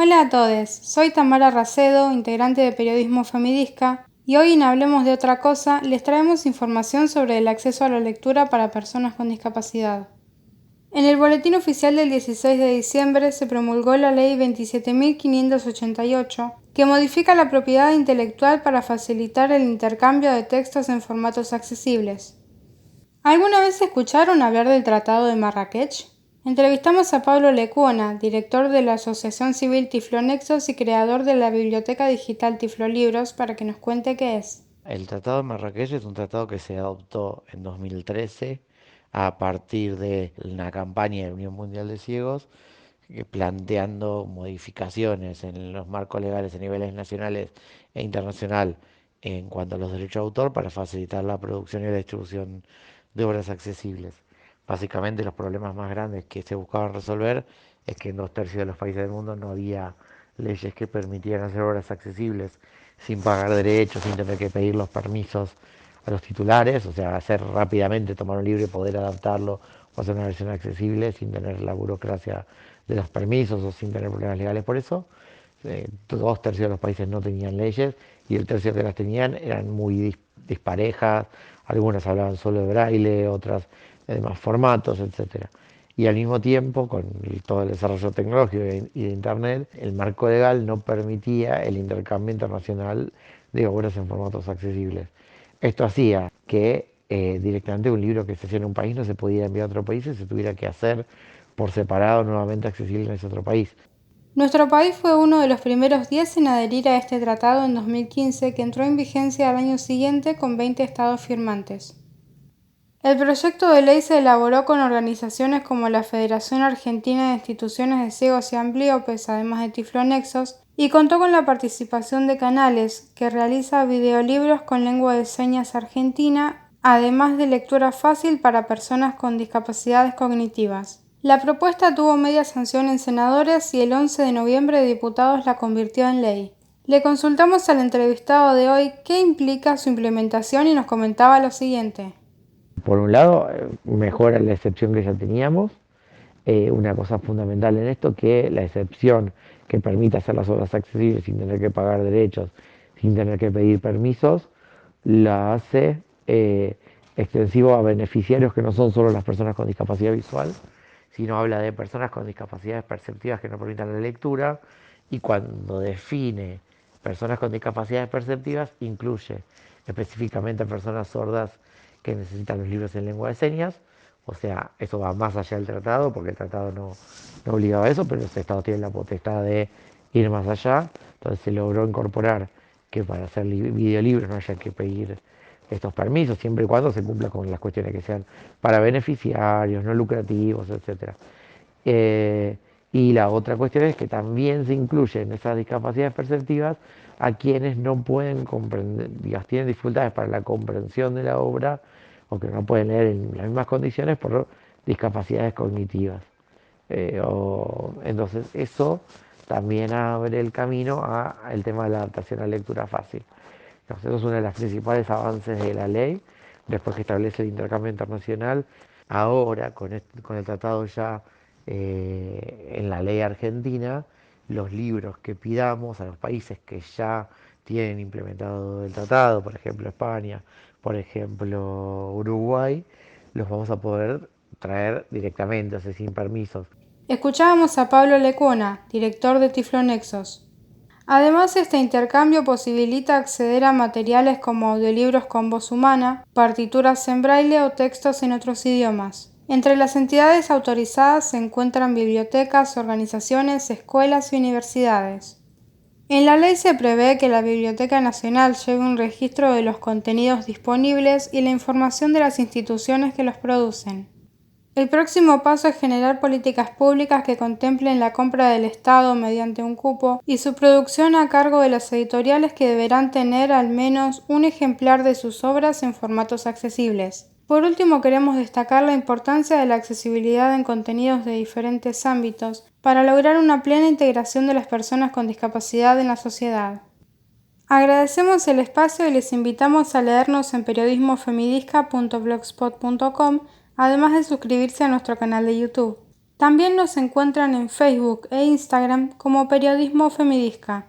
Hola a todos, soy Tamara Racedo, integrante de Periodismo Femidisca, y hoy en Hablemos de otra cosa les traemos información sobre el acceso a la lectura para personas con discapacidad. En el Boletín Oficial del 16 de diciembre se promulgó la Ley 27.588, que modifica la propiedad intelectual para facilitar el intercambio de textos en formatos accesibles. ¿Alguna vez escucharon hablar del Tratado de Marrakech? Entrevistamos a Pablo Lecuona, director de la Asociación Civil Tiflonexos y creador de la biblioteca digital Tiflolibros, para que nos cuente qué es. El Tratado de Marrakech es un tratado que se adoptó en 2013 a partir de una campaña de la Unión Mundial de Ciegos planteando modificaciones en los marcos legales a niveles nacionales e internacional en cuanto a los derechos de autor para facilitar la producción y la distribución de obras accesibles. Básicamente los problemas más grandes que se buscaban resolver es que en 2/3 de los países del mundo no había leyes que permitieran hacer obras accesibles sin pagar derechos, sin tener que pedir los permisos a los titulares, o sea, hacer rápidamente, tomar un libro y poder adaptarlo o hacer una versión accesible sin tener la burocracia de los permisos o sin tener problemas legales por eso. 2/3 de los países no tenían leyes y el tercio que las tenían eran muy disparejas, algunas hablaban solo de braille, otras de más formatos, etcétera. Y al mismo tiempo, con todo el desarrollo tecnológico y de Internet, el marco legal no permitía el intercambio internacional de obras en formatos accesibles. Esto hacía que directamente un libro que se hacía en un país no se podía enviar a otro país y se tuviera que hacer por separado nuevamente accesible en ese otro país. Nuestro país fue uno de los primeros 10 en adherir a este tratado en 2015, que entró en vigencia al año siguiente con 20 estados firmantes. El proyecto de ley se elaboró con organizaciones como la Federación Argentina de Instituciones de Ciegos y Ambliopes, además de Tiflonexos, y contó con la participación de Canales, que realiza videolibros con lengua de señas argentina, además de lectura fácil para personas con discapacidades cognitivas. La propuesta tuvo media sanción en senadores y el 11 de noviembre Diputados la convirtió en ley. Le consultamos al entrevistado de hoy qué implica su implementación y nos comentaba lo siguiente. Por un lado, mejora la excepción que ya teníamos. Una cosa fundamental en esto, que la excepción que permite hacer las obras accesibles sin tener que pagar derechos, sin tener que pedir permisos, la hace extensivo a beneficiarios que no son solo las personas con discapacidad visual, sino habla de personas con discapacidades perceptivas que no permitan la lectura, y cuando define personas con discapacidades perceptivas incluye específicamente a personas sordas que necesitan los libros en lengua de señas. O sea, eso va más allá del tratado, porque el tratado no obligaba a eso, pero los estados tienen la potestad de ir más allá. Entonces se logró incorporar que para hacer videolibros no haya que pedir estos permisos, siempre y cuando se cumpla con las cuestiones que sean para beneficiarios, no lucrativos, etcétera. Eh, y la otra cuestión es que también se incluyen esas discapacidades perceptivas a quienes no pueden comprender, digamos, tienen dificultades para la comprensión de la obra o que no pueden leer en las mismas condiciones por discapacidades cognitivas. Entonces eso también abre el camino al tema de la adaptación a lectura fácil. Entonces, eso es uno de los principales avances de la ley, después que establece el intercambio internacional. Ahora, con el tratado ya en la ley argentina, los libros que pidamos a los países que ya tienen implementado el tratado, por ejemplo España, por ejemplo Uruguay, los vamos a poder traer directamente, o sea, sin permisos. Escuchábamos a Pablo Lecuona, director de Tiflonexos. Además, este intercambio posibilita acceder a materiales como audiolibros con voz humana, partituras en braille o textos en otros idiomas. Entre las entidades autorizadas se encuentran bibliotecas, organizaciones, escuelas y universidades. En la ley se prevé que la Biblioteca Nacional lleve un registro de los contenidos disponibles y la información de las instituciones que los producen. El próximo paso es generar políticas públicas que contemplen la compra del Estado mediante un cupo y su producción a cargo de las editoriales, que deberán tener al menos un ejemplar de sus obras en formatos accesibles. Por último, queremos destacar la importancia de la accesibilidad en contenidos de diferentes ámbitos para lograr una plena integración de las personas con discapacidad en la sociedad. Agradecemos el espacio y les invitamos a leernos en periodismofemidisca.blogspot.com, además de suscribirse a nuestro canal de YouTube. También nos encuentran en Facebook e Instagram como Periodismo Femidisca.